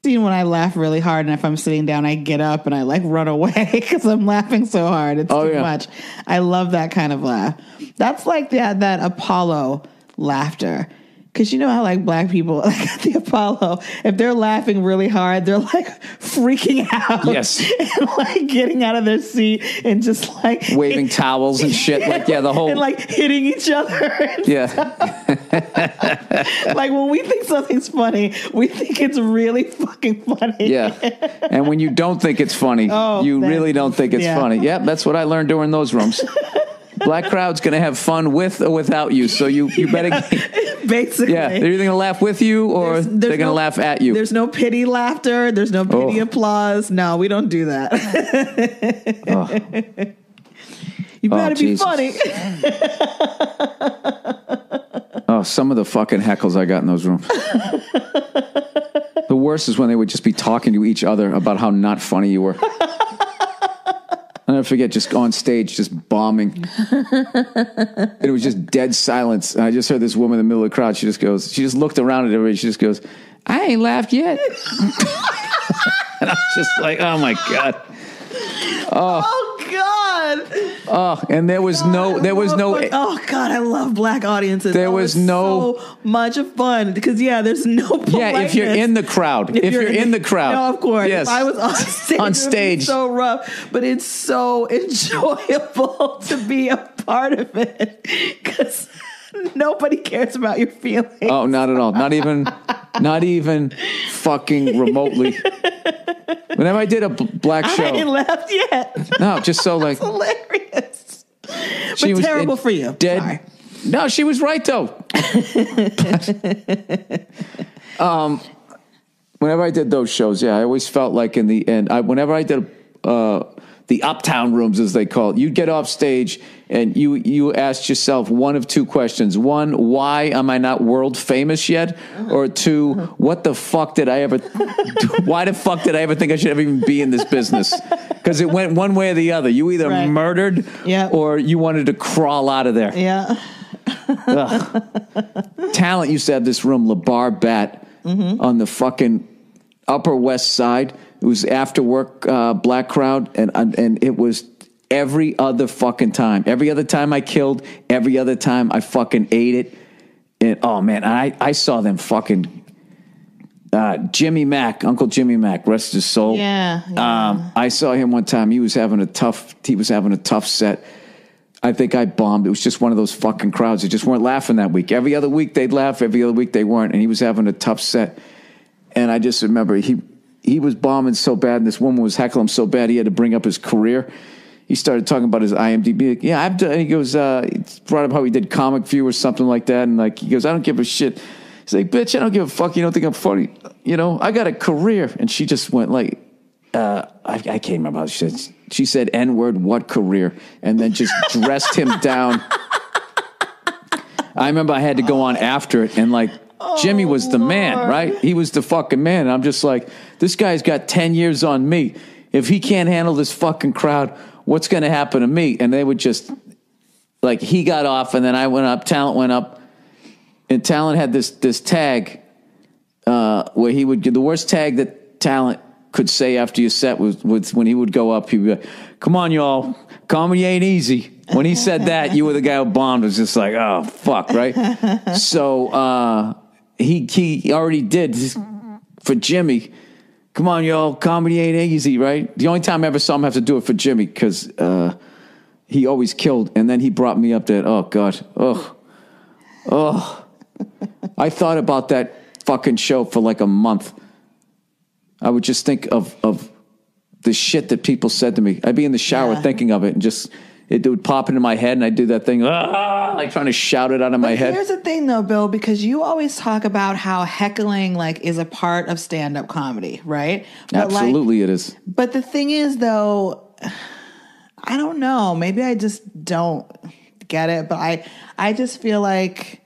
when I laugh really hard, and if I'm sitting down, I get up and I like run away because I'm laughing so hard. It's too much. I love that kind of laugh. That's like that Apollo laughter. Because you know how like black people like at the Apollo, if they're laughing really hard, they're like freaking out. Yes. And like getting out of their seat and just like waving towels and shit. Like, yeah, the whole. And like hitting each other. Yeah. Like when we think something's funny, we think it's really fucking funny. Yeah. And when you don't think it's funny, you really don't think it's funny. Yeah, that's what I learned during those rooms. Black crowd's going to have fun with or without you, so you better... Basically. Yeah, they're either going to laugh with you or they're going to laugh at you. There's no pity laughter. There's no pity applause. No, we don't do that. You better be funny. Some of the fucking heckles I got in those rooms. The worst is when they would just be talking to each other about how not funny you were. I'll never forget just on stage, just bombing. It was just dead silence. And I just heard this woman in the middle of the crowd. She just looked around at everybody. She just goes, I ain't laughed yet. And I was just like, oh my God. Oh God. Oh, and there was no. Oh God, I love black audiences. There was so much fun because there's no politeness. Yeah, if you're in the crowd. If you're in the crowd. No, of course. Yes. If I was on stage, it would be so rough, but it's so enjoyable to be a part of it because nobody cares about your feelings. Oh, not at all. Not even fucking remotely. Whenever I did a black show, I ain't laughed yet. No, just so like hilarious. She but was terrible for you. Dead. Sorry. No, she was right though. Whenever I did those shows, I always felt like in the end, whenever I did the uptown rooms, as they call it, you'd get off stage and you asked yourself one of two questions. One, why am I not world famous yet? Or two, what the fuck did I ever, why the fuck did I ever think I should ever even be in this business? Because it went one way or the other. You either murdered or you wanted to crawl out of there. Yeah. Talent used to have this room, LeBar Bat, on the fucking Upper West Side. It was after work, black crowd, and it was every other fucking time. Every other time I killed, every other time I fucking ate it. And oh man, I saw them fucking Jimmy Mack, Uncle Jimmy Mack, rest his soul. Yeah. I saw him one time. He was having a tough set. I think I bombed. It was just one of those fucking crowds that just weren't laughing that week. Every other week they'd laugh, every other week they weren't, and he was having a tough set. And I just remember he was bombing so bad, and this woman was heckling him so bad he had to bring up his career. He started talking about his IMDb. Like, yeah, I've done. And he goes, he brought up how he did Comic View or something like that, and like he goes, I don't give a shit. He's like, bitch, I don't give a fuck. You don't think I'm funny? You know, I got a career. And she just went like, I can't remember how she said. She said N-word, what career? And then just dressed him down. I remember I had to go on after it, and like. Jimmy was the man, right? He was the fucking man. And I'm just like, this guy's got 10 years on me. If he can't handle this fucking crowd, what's going to happen to me? And they would just, like, he got off, and then I went up, Talent went up, and Talent had this tag where he would, the worst tag that Talent could say after your set was when he would go up, he'd be like, come on, y'all, comedy ain't easy. When he said that, you were the guy who bombed. It was just like, oh, fuck, right? So he already did for Jimmy. Come on, y'all, comedy ain't easy, right? The only time I ever saw him have to do it for Jimmy because he always killed. And then he brought me up there. Oh, God. Oh. I thought about that fucking show for like a month. I would just think of the shit that people said to me. I'd be in the shower thinking of it and just... It would pop into my head, and I'd do that thing, like trying to shout it out of my head. Here's the thing, though, Bill, because you always talk about how heckling, like, is a part of stand-up comedy, right? But absolutely, it is. But the thing is, though, I don't know. Maybe I just don't get it, but I just feel like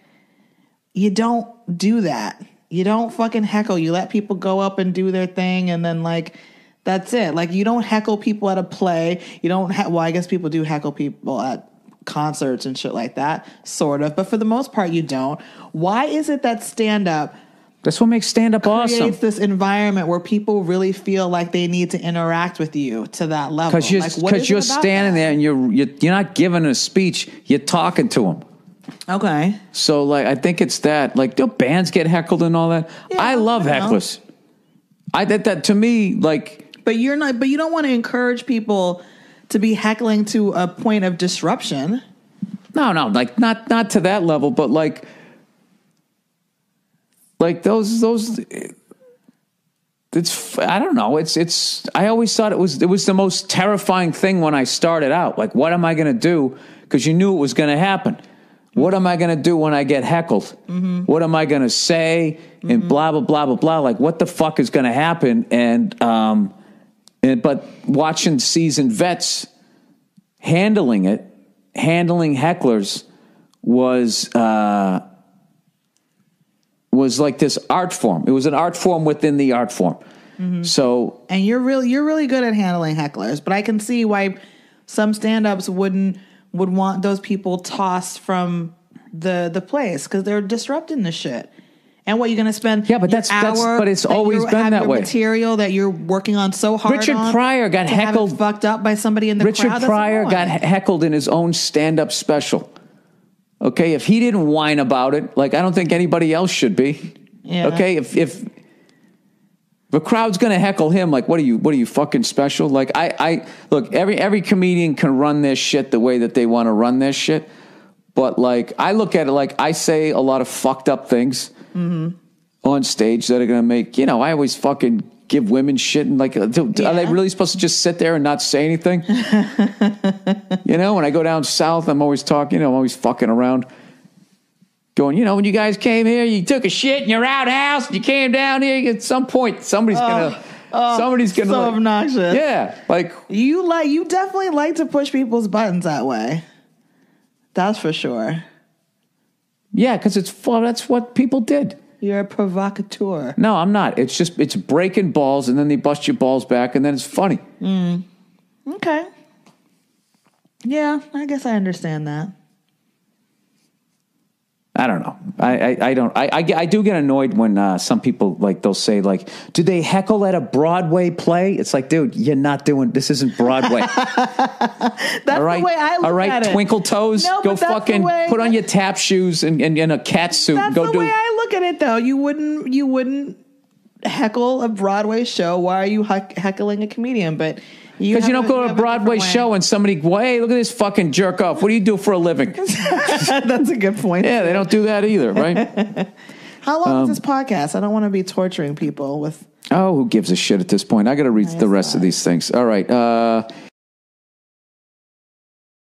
you don't do that. You don't fucking heckle. You let people go up and do their thing, and then, like... That's it. Like, you don't heckle people at a play. You don't well, I guess people do heckle people at concerts and shit like that, sort of. But for the most part, you don't. Why is it that stand-up That's what makes stand-up awesome. Creates this environment where people really feel like they need to interact with you to that level. Because you're standing there and you're not giving a speech, you're talking to them. Okay. So, like, I think it's that. Like, do bands get heckled and all that? Yeah, I love hecklers. That to me, like... But you don't want to encourage people to be heckling to a point of disruption. No, like, not to that level, but, like those it's, I don't know. It's, I always thought it was the most terrifying thing when I started out. Like, what am I going to do? Because you knew it was going to happen. What am I going to do when I get heckled? Mm-hmm. What am I going to say? And blah, blah, blah, blah, blah. Like, what the fuck is going to happen? But watching seasoned vets handling hecklers was like this art form. It was an art form within the art form. Mm-hmm. So, and you're really good at handling hecklers, but I can see why some stand-ups would want those people tossed from the place because they're disrupting the shit. And what you're going to spend? Yeah, but but it's always been that way. Material that you're working on so hard. Richard Pryor got heckled, fucked up by somebody in the crowd. Richard Pryor got heckled in his own stand-up special. Okay, if he didn't whine about it, like, I don't think anybody else should be. Yeah. Okay, if the crowd's going to heckle him, like, what are you fucking special? Like, I look, every comedian can run their shit the way that they want to run their shit, but, like, I look at it like I say a lot of fucked up things on stage that are going to make, I always fucking give women shit, and like, are they really supposed to just sit there and not say anything? When I go down south, I'm always talking, I'm always fucking around, going, when you guys came here, you took a shit in your outhouse, and you came down here, at some point, somebody's gonna so obnoxious. Yeah, like you definitely like to push people's buttons that way. That's for sure. Yeah, because it's fun. That's what people did. You're a provocateur. No, I'm not. It's breaking balls, and then they bust your balls back, and then it's funny. Okay. Yeah, I guess I understand that. I don't know. I do get annoyed when some people, like, they'll say, like, do they heckle at a Broadway play? It's like, dude, you're not doing, this isn't Broadway. That's the way I look at it. Twinkle toes, no, go fucking put on your tap shoes and a cat suit. That's the way I look at it, though. You wouldn't heckle a Broadway show. Why are you heckling a comedian? But because you don't go to a Broadway show and somebody, hey, look at this fucking jerk off. What do you do for a living? That's a good point. Yeah, they don't do that either, right? How long is this podcast? I don't want to be torturing people with... Oh, who gives a shit at this point? I got to read the rest of these things. All right.